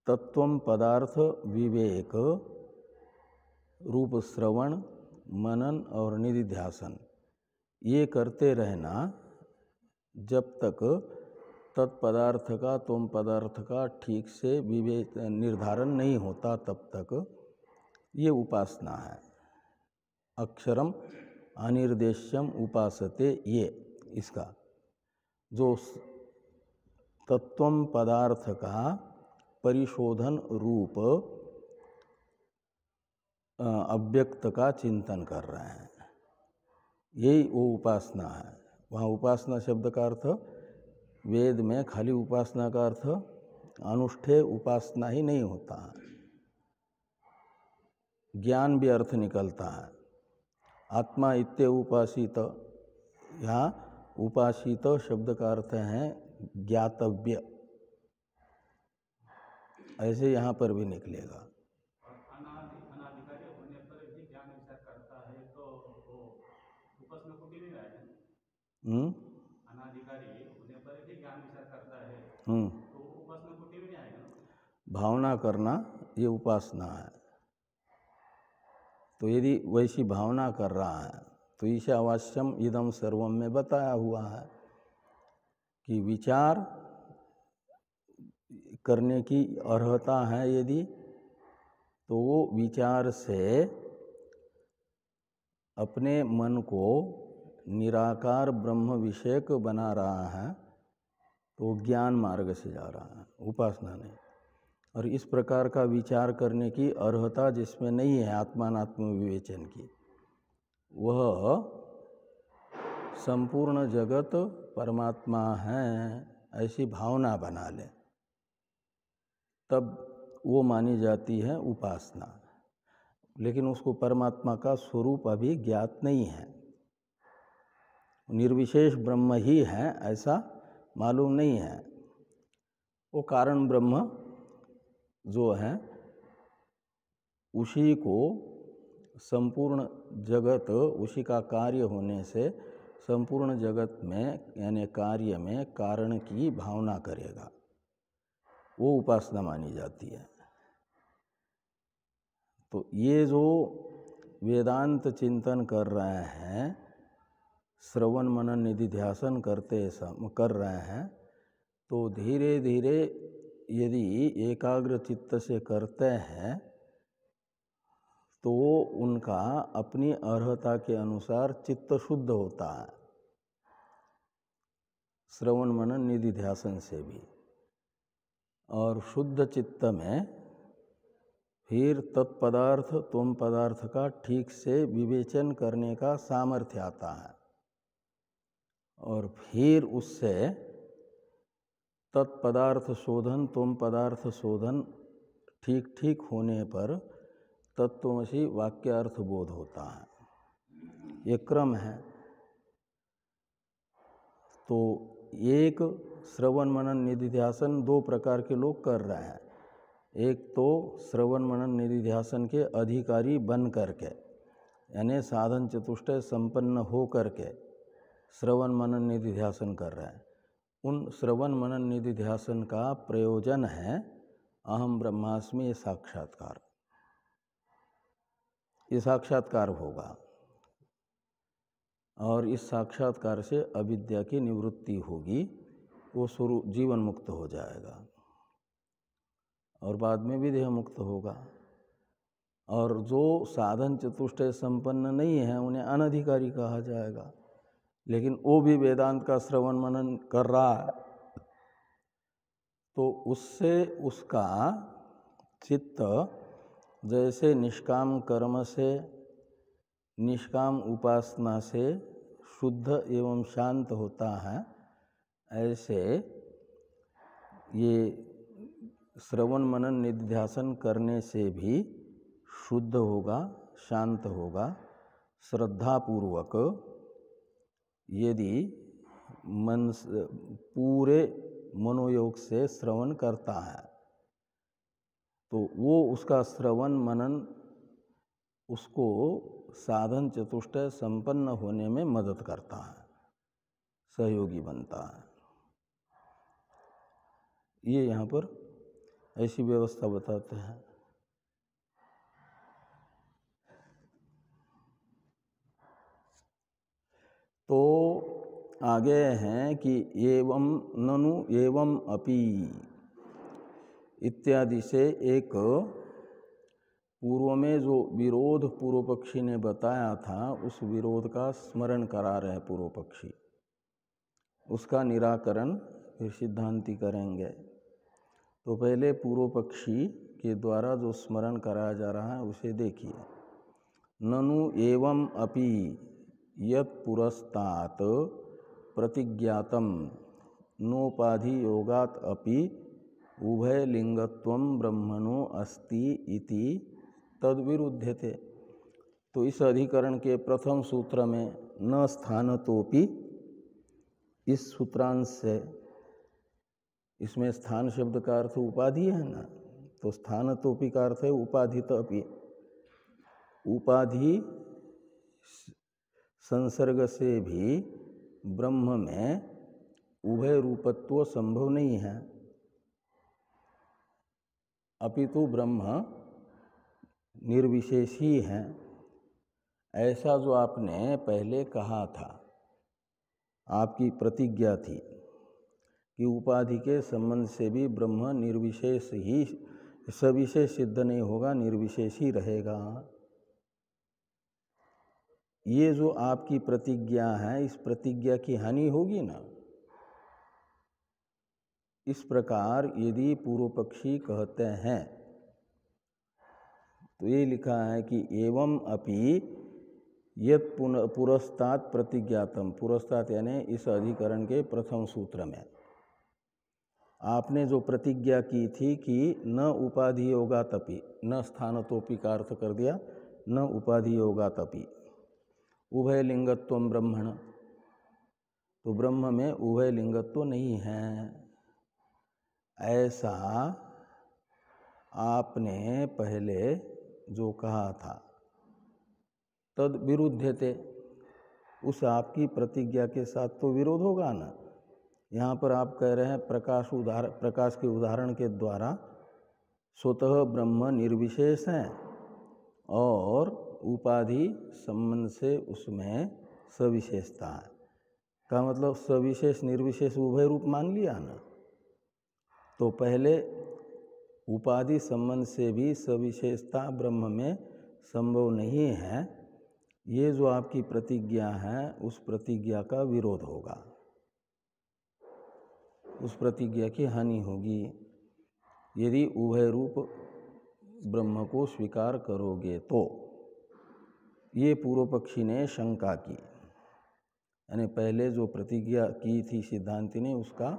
तत्वम पदार्थ विवेक रूप श्रवण मनन और निधिध्यासन ये करते रहना जब तक तत्पदार्थ का तुम पदार्थ का ठीक से विवेक निर्धारण नहीं होता तब तक ये उपासना है। अक्षरम अनिर्देश्यम उपासते ये इसका जो तत्वम पदार्थ का परिशोधन रूप अव्यक्त का चिंतन कर रहे हैं, यही वो उपासना है। वहाँ उपासना शब्द का अर्थ वेद में खाली उपासना का अर्थ अनुष्ठेय उपासना ही नहीं होता है, ज्ञान भी अर्थ निकलता है। आत्मा इत्य उपासित, यहाँ उपासित शब्द का अर्थ है ज्ञातव्य, ऐसे यहाँ पर भी निकलेगा।
अनाधिकारी होने पर भी ज्ञान विचार करता है तो वो उपासना कुटी नहीं आएगा। अनाधिकारी होने पर भी ज्ञान विचार करता है तो उपासना कुटी नहीं आएगा।
भावना करना ये उपासना है। तो यदि वैसी भावना कर रहा है तो ईशावास्यम इदम सर्वम में बताया हुआ है कि विचार करने की अर्हता है यदि, तो वो विचार से अपने मन को निराकार ब्रह्म विषयक बना रहा है तो ज्ञान मार्ग से जा रहा है, उपासना नहीं। और इस प्रकार का विचार करने की अर्हता जिसमें नहीं है आत्मानात्म विवेचन की, वह संपूर्ण जगत परमात्मा है ऐसी भावना बना ले, तब वो मानी जाती है उपासना। लेकिन उसको परमात्मा का स्वरूप अभी ज्ञात नहीं है, निर्विशेष ब्रह्म ही है ऐसा मालूम नहीं है। वो कारण ब्रह्म जो है उसी को संपूर्ण जगत, उसी का कार्य होने से संपूर्ण जगत में यानी कार्य में कारण की भावना करेगा, वो उपासना मानी जाती है। तो ये जो वेदांत चिंतन कर रहे हैं, श्रवण मनन निधिध्यासन कर रहे हैं, तो धीरे धीरे यदि एकाग्र चित्त से करते हैं तो उनका अपनी अर्हता के अनुसार चित्त शुद्ध होता है, श्रवण मनन निधिध्यासन से भी। और शुद्ध चित्त में फिर तत्पदार्थ त्वम पदार्थ का ठीक से विवेचन करने का सामर्थ्य आता है, और फिर उससे तत्पदार्थ शोधन त्वम पदार्थ शोधन ठीक ठीक होने पर तत्वमसि वाक्यार्थ बोध होता है। ये क्रम है। तो एक श्रवण मनन निधिध्यासन दो प्रकार के लोग कर रहे हैं। एक तो श्रवण मनन निधिध्यासन के अधिकारी बन करके, यानी साधन चतुष्टय संपन्न हो करके श्रवण मनन निधिध्यासन कर रहे हैं। उन श्रवण मनन निधिध्यासन का प्रयोजन है अहम ब्रह्मास्मि ये साक्षात्कार। ये साक्षात्कार होगा और इस साक्षात्कार से अविद्या की निवृत्ति होगी, वो स्वरूप जीवन मुक्त हो जाएगा और बाद में भी देह मुक्त होगा। और जो साधन चतुष्टय संपन्न नहीं है उन्हें अनधिकारी कहा जाएगा, लेकिन वो भी वेदांत का श्रवण मनन कर रहा है, तो उससे उसका चित्त जैसे निष्काम कर्म से, निष्काम उपासना से शुद्ध एवं शांत होता है, ऐसे ये श्रवण मनन निधिध्यासन करने से भी शुद्ध होगा, शांत होगा। श्रद्धापूर्वक यदि मन पूरे मनोयोग से श्रवण करता है, तो वो उसका श्रवण मनन उसको साधन चतुष्टय संपन्न होने में मदद करता है, सहयोगी बनता है। ये यहाँ पर ऐसी व्यवस्था बताते हैं। तो आगे हैं कि एवं ननु एवं अपि इत्यादि से एक पूर्व में जो विरोध पूर्व पक्षी ने बताया था, उस विरोध का स्मरण करा रहे पूर्व पक्षी, उसका निराकरण फिर सिद्धांति करेंगे। तो पहले पूर्व पक्षी के द्वारा जो स्मरण कराया जा रहा है उसे देखिए। ननु एवं अपि यत् पुरस्तात् प्रतिज्ञातम नोपाधि योगात् अपि उभय लिंगत्वं ब्रह्मणो अस्ति इति तद विरुध्यते। तो इस अधिकरण के प्रथम सूत्र में न स्थानतोपि, इस सूत्रांश से, इसमें स्थान शब्द का अर्थ उपाधि है ना, तो स्थानतोपि का अर्थ है उपाधित अपि। उपाधि संसर्ग से भी ब्रह्म में उभय रूपत्व संभव नहीं है, अपितु ब्रह्म निर्विशेष ही है। ऐसा जो आपने पहले कहा था, आपकी प्रतिज्ञा थी कि उपाधि के संबंध से भी ब्रह्म निर्विशेष ही, सविशेष सिद्ध नहीं होगा, निर्विशेष ही रहेगा। ये जो आपकी प्रतिज्ञा है, इस प्रतिज्ञा की हानि होगी ना। इस प्रकार यदि पूर्व पक्षी कहते हैं तो ये लिखा है कि एवं अपि यत् पुरस्तात् प्रतिज्ञातम, पुरस्तात् यानी इस अधिकरण के प्रथम सूत्र में आपने जो प्रतिज्ञा की थी कि न उपाधि योगातपि, न स्थानतोपि का अर्थ कर दिया, न उपाधि योगातपि उभय लिंगत्वम ब्रह्मण, तो ब्रह्म में उभय लिंगत्व नहीं है, ऐसा आपने पहले जो कहा था। तद विरुध्यते, उस आपकी प्रतिज्ञा के साथ तो विरोध होगा ना। यहाँ पर आप कह रहे हैं प्रकाश के उदाहरण के द्वारा स्वतः ब्रह्म निर्विशेष है और उपाधि संबंध से उसमें सविशेषता है, का मतलब सविशेष निर्विशेष उभय रूप मान लिया ना। तो पहले उपाधि संबंध से भी सविशेषता ब्रह्म में संभव नहीं है, ये जो आपकी प्रतिज्ञा है उस प्रतिज्ञा का विरोध होगा, उस प्रतिज्ञा की हानि होगी यदि उभय रूप ब्रह्म को स्वीकार करोगे तो। ये पूर्व पक्षी ने शंका की, यानी पहले जो प्रतिज्ञा की थी सिद्धांति ने उसका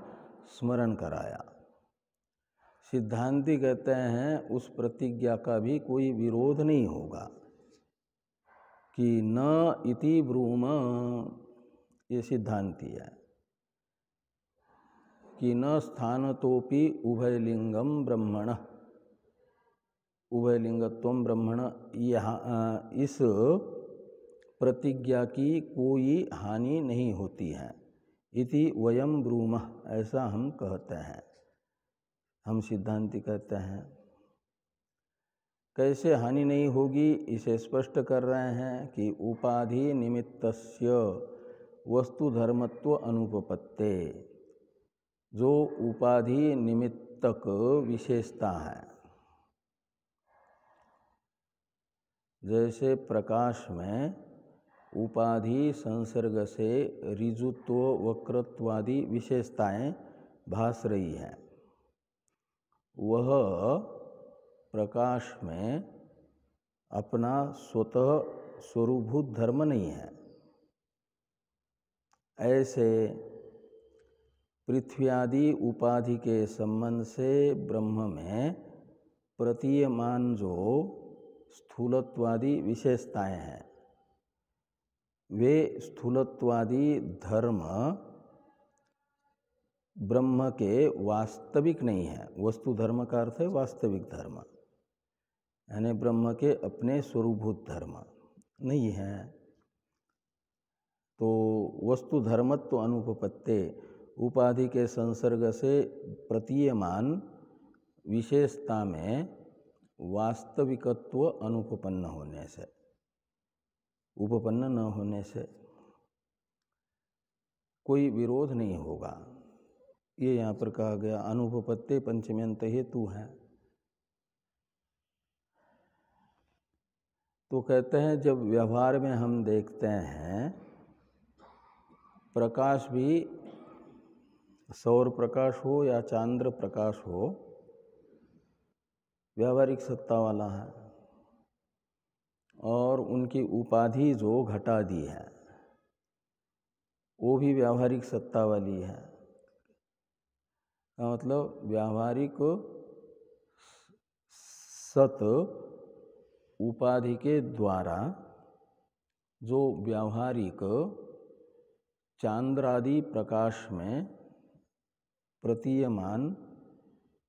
स्मरण कराया। सिद्धांति कहते हैं उस प्रतिज्ञा का भी कोई विरोध नहीं होगा कि न इति ब्रूम, ये सिद्धांति है कि न स्थानतोपि उभयलिंगम ब्रह्मण, उभयलिंगत्वम ब्रह्मण, यहाँ इस प्रतिज्ञा की कोई हानि नहीं होती है। इति वयम ब्रूम, ऐसा हम कहते हैं, हम सिद्धांति कहते हैं। कैसे हानि नहीं होगी इसे स्पष्ट कर रहे हैं कि उपाधि निमित्तस्य वस्तु धर्मत्व अनुपपत्ते, जो उपाधि निमित्तक विशेषता है, जैसे प्रकाश में उपाधि संसर्ग से ऋजुत्व वक्रत्वादि विशेषताएं भास रही हैं, वह प्रकाश में अपना स्वतः स्वरूपभूत धर्म नहीं है। ऐसे पृथ्वी आदि उपाधि के संबंध से ब्रह्म में प्रतीयमान जो स्थूलत्वादि विशेषताएं हैं, वे स्थूलत्वादि धर्म ब्रह्म के वास्तविक नहीं है। वस्तु धर्म का अर्थ है वास्तविक धर्म, यानी ब्रह्म के अपने स्वरूपभूत धर्म नहीं है। तो वस्तु धर्मत्व अनुपपत्ते, उपाधि के संसर्ग से प्रतीयमान विशेषता में वास्तविकत्व अनुपपन्न होने से, उपपन्न न होने से कोई विरोध नहीं होगा। ये यहाँ पर कहा गया। अनुपपत्ति पंचम्यंत हेतु है। तो कहते हैं जब व्यवहार में हम देखते हैं प्रकाश भी सौर प्रकाश हो या चांद्र प्रकाश हो, व्यावहारिक सत्ता वाला है, और उनकी उपाधि जो घटादि है वो भी व्यावहारिक सत्ता वाली है। मतलब व्यावहारिक सत उपाधि के द्वारा जो व्यावहारिक चांद्रादि प्रकाश में प्रतीयमान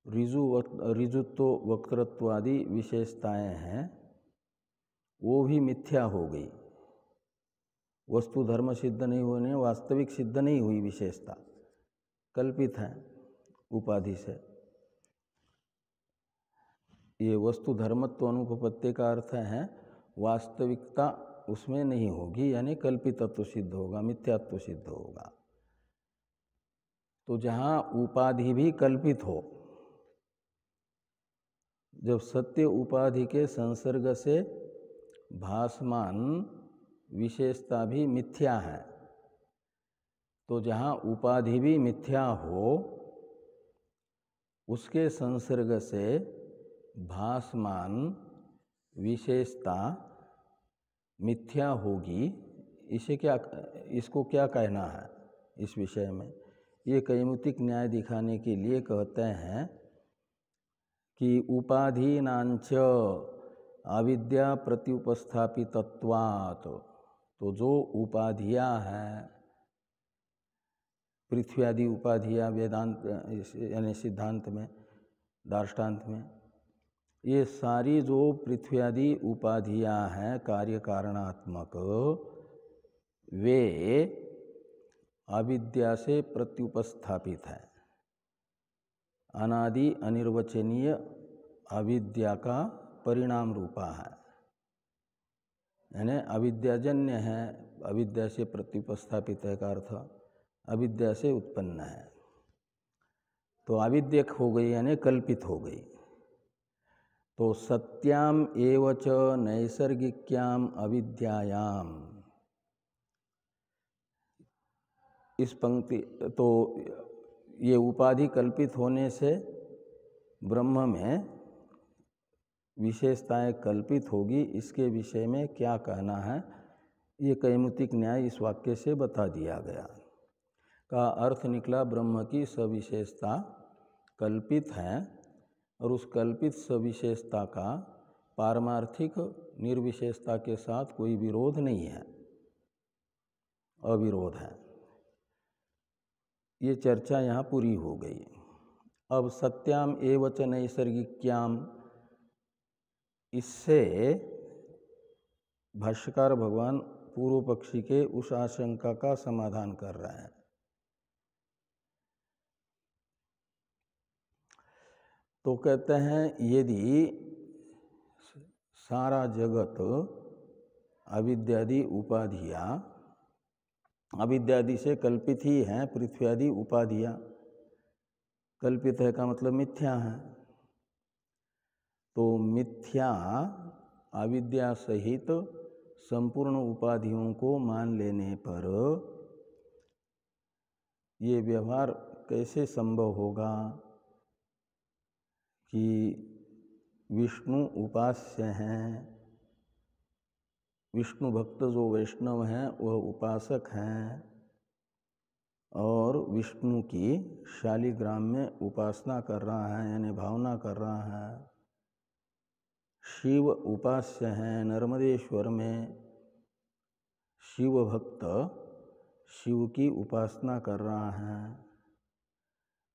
ऋजुत्व वक्तृत्वादि विशेषताएं हैं, वो भी मिथ्या हो गई। वस्तु धर्म सिद्ध नहीं होने, वास्तविक सिद्ध नहीं हुई विशेषता, कल्पित है उपाधि से। ये वस्तु धर्मत्व अनुपपत्ति का अर्थ है वास्तविकता उसमें नहीं होगी, यानी कल्पितत्व सिद्ध होगा, मिथ्यात्व सिद्ध होगा। तो जहाँ उपाधि भी कल्पित हो, जब सत्य उपाधि के संसर्ग से भासमान विशेषता भी मिथ्या है, तो जहाँ उपाधि भी मिथ्या हो उसके संसर्ग से भासमान विशेषता मिथ्या होगी। इसको क्या कहना है इस विषय में? ये कैमुतिक न्याय दिखाने के लिए कहते हैं कि उपाधीनांच अविद्या प्रत्युपस्थापितत्वात्, तो जो उपाधियां हैं, पृथ्वी आदि उपाधियां वेदांत यानी सिद्धांत में, दार्ष्टान्त में, ये सारी जो पृथ्वी आदि उपाधियां हैं कार्य कारणात्मक, वे अविद्या से प्रत्युपस्थापित है। अनादि अनिर्वचनीय अविद्या का परिणाम रूपा है, यानी अविद्याजन्य है। अविद्या से प्रत्युपस्थापित है का अर्थ अविद्या से उत्पन्न है। तो अविद्यक हो गई यानी कल्पित हो गई। तो सत्याम एवच नैसर्गिक्याम अविद्यायाम, इस पंक्ति, तो ये उपाधि कल्पित होने से ब्रह्म में विशेषताएं कल्पित होगी, इसके विषय में क्या कहना है ये कैमुतिक न्याय इस वाक्य से बता दिया गया। का अर्थ निकला ब्रह्म की सविशेषता कल्पित है, और उस कल्पित सविशेषता का पारमार्थिक निर्विशेषता के साथ कोई विरोध नहीं है, अविरोध है। ये चर्चा यहाँ पूरी हो गई। अब सत्याम एवच नैसर्गिक्याम, इससे भाष्यकार भगवान पूर्व पक्षी के उस आशंका का समाधान कर रहे हैं। तो कहते हैं यदि सारा जगत अविद्यादि उपाधियां, अविद्यादि से कल्पित ही हैं, पृथ्वी आदि उपाधियां कल्पित है का मतलब मिथ्या है। तो मिथ्या अविद्या सहित संपूर्ण उपाधियों को मान लेने पर ये व्यवहार कैसे संभव होगा कि विष्णु उपास्य हैं, विष्णु भक्त जो वैष्णव हैं वह उपासक हैं, और विष्णु की शालिग्राम में उपासना कर रहा है यानी भावना कर रहा है। शिव उपास्य हैं, नर्मदेश्वर में शिव भक्त शिव की उपासना कर रहा है।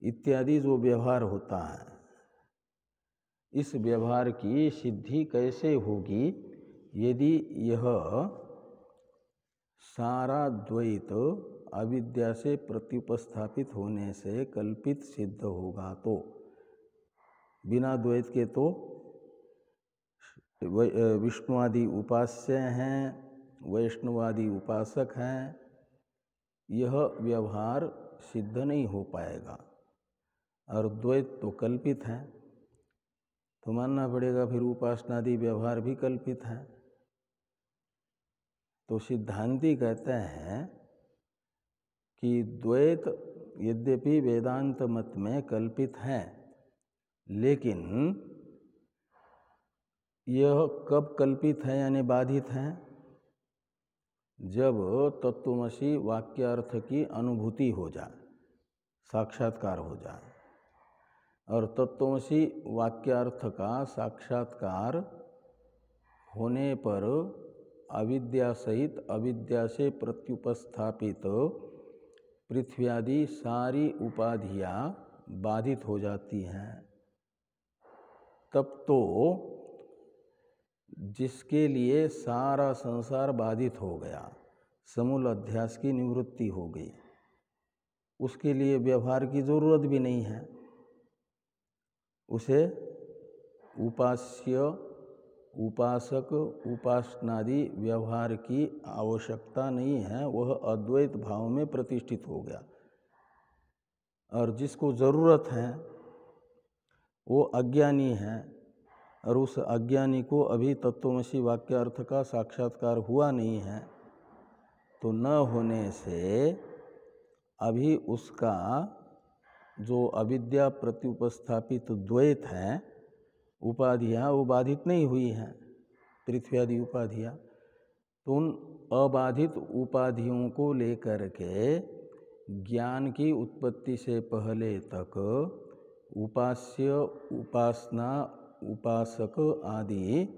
इत्यादि जो व्यवहार होता है, इस व्यवहार की सिद्धि कैसे होगी यदि यह सारा द्वैत अविद्या से प्रत्युपस्थापित होने से कल्पित सिद्ध होगा। तो बिना द्वैत के तो विष्णुवादी उपास्य हैं, वैष्णवादी उपासक हैं, यह व्यवहार सिद्ध नहीं हो पाएगा। और द्वैत तो कल्पित है, तो मानना पड़ेगा फिर उपासनादि व्यवहार भी कल्पित है। तो सिद्धांती कहते हैं कि द्वैत यद्यपि वेदांत मत में कल्पित है, लेकिन यह कब कल्पित है यानी बाधित है, जब तत्त्वमसि वाक्यार्थ की अनुभूति हो जाए, साक्षात्कार हो जाए। और तत्त्वमसि वाक्यार्थ का साक्षात्कार होने पर अविद्या सहित अविद्या से प्रत्युपस्थापित पृथ्वी आदि सारी उपाधियाँ बाधित हो जाती हैं। तब तो जिसके लिए सारा संसार बाधित हो गया, समूल अध्यास की निवृत्ति हो गई, उसके लिए व्यवहार की जरूरत भी नहीं है। उसे उपास्य, उपासक, उपासनादि व्यवहार की आवश्यकता नहीं है, वह अद्वैत भाव में प्रतिष्ठित हो गया। और जिसको जरूरत है वो अज्ञानी है, और उस अज्ञानी को अभी तत्त्वमसि वाक्यार्थ का साक्षात्कार हुआ नहीं है, तो न होने से अभी उसका जो अविद्या प्रत्युपस्थापित द्वैत है, उपाधियाँ वो बाधित नहीं हुई हैं, पृथ्वी आदि उपाधियाँ। तो उन अबाधित उपाधियों को लेकर के ज्ञान की उत्पत्ति से पहले तक उपास्य, उपासना, उपासक आदि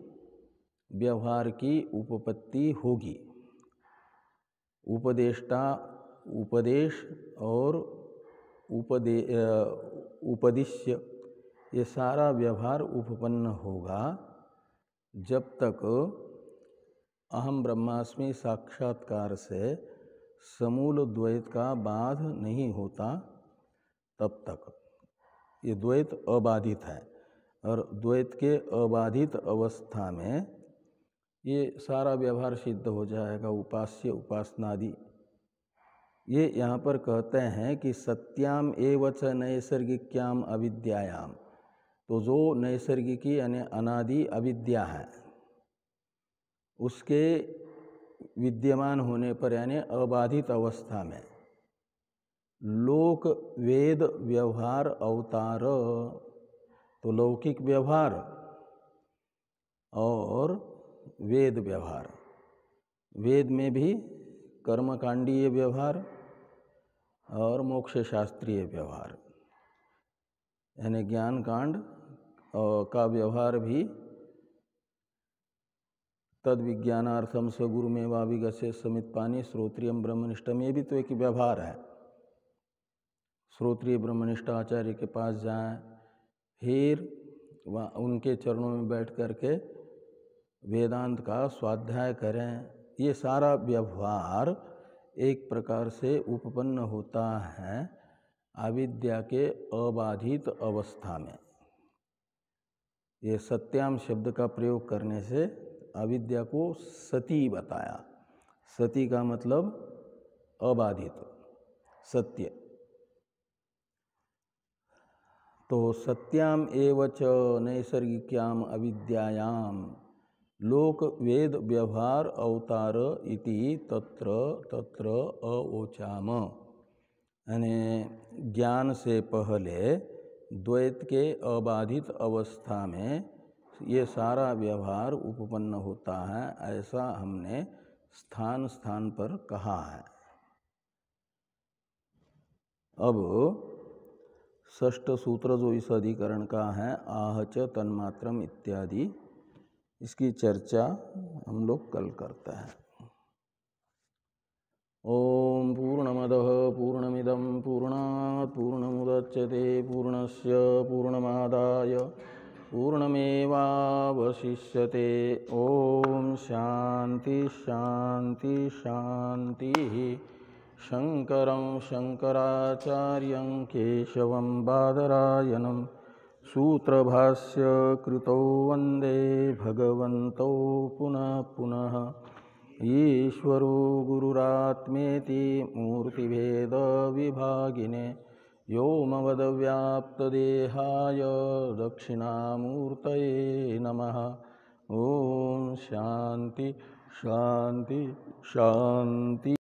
व्यवहार की उपपत्ति होगी। उपदेष्टा, उपदेश और उपदिश्य, ये सारा व्यवहार उपपन्न होगा जब तक अहम ब्रह्मास्मि साक्षात्कार से समूल द्वैत का बाध नहीं होता, तब तक ये द्वैत अबाधित है। और द्वैत के अबाधित अवस्था में ये सारा व्यवहार सिद्ध हो जाएगा, उपास्य, उपासनादि। ये यहाँ पर कहते हैं कि सत्याम एव च नैसर्गिक्याम अविद्यायाम, तो जो नैसर्गिकी यानी अनादि अविद्या है, उसके विद्यमान होने पर यानी अबाधित अवस्था में लोक वेद व्यवहार अवतार, तो लौकिक व्यवहार और वेद व्यवहार, वेद में भी कर्मकांडीय व्यवहार और मोक्ष शास्त्रीय व्यवहार, यानी ज्ञान कांड का व्यवहार भी तद विज्ञानार्थम स गुरुमेवाभिगस्य समित पानी श्रोत्रियम ब्रह्मनिष्ठम, ये भी तो एक व्यवहार है। श्रोत्रिय ब्रह्मनिष्ठ आचार्य के पास जाएं, फिर वहाँ उनके चरणों में बैठ करके वेदांत का स्वाध्याय करें, ये सारा व्यवहार एक प्रकार से उपपन्न होता है अविद्या के अबाधित अवस्था में। ये सत्याम शब्द का प्रयोग करने से अविद्या को सती बताया। सती का मतलब अबाधित, सत्य। तो सत्याम एव च नैसर्गिक्याम अविद्यायाम लोक वेद व्यवहार अवतार इति तत्र तत्र अवोचाम, यानी ज्ञान से पहले द्वैत के अबाधित अवस्था में ये सारा व्यवहार उपपन्न होता है, ऐसा हमने स्थान स्थान पर कहा है। अब षष्ठ सूत्र जो इस अधिकरण का है, आह च तन्मात्रम इत्यादि, इसकी चर्चा हम लोग कल करते हैं। ओम पूर्णमदः पूर्णमिदं पूर्णात् पूर्णमुदच्यते पूर्णमेवावशिष्यते पूर्णस्य पूर्णमादाय पूर्णमेवावशिष्यते। ओम शांति शांति शांति। शंकरं शंकराचार्यं केशवं बादरायणं सूत्रभाष्य कृतौ वंदे भगवन्तौ पुनः पुनः। ईश्वरो गुरुरात्मेति मूर्तिभेद विभागिने व्योमवद्व्याप्तदेहाय दक्षिणामूर्तये नमः। ओम शांति शांति शांति।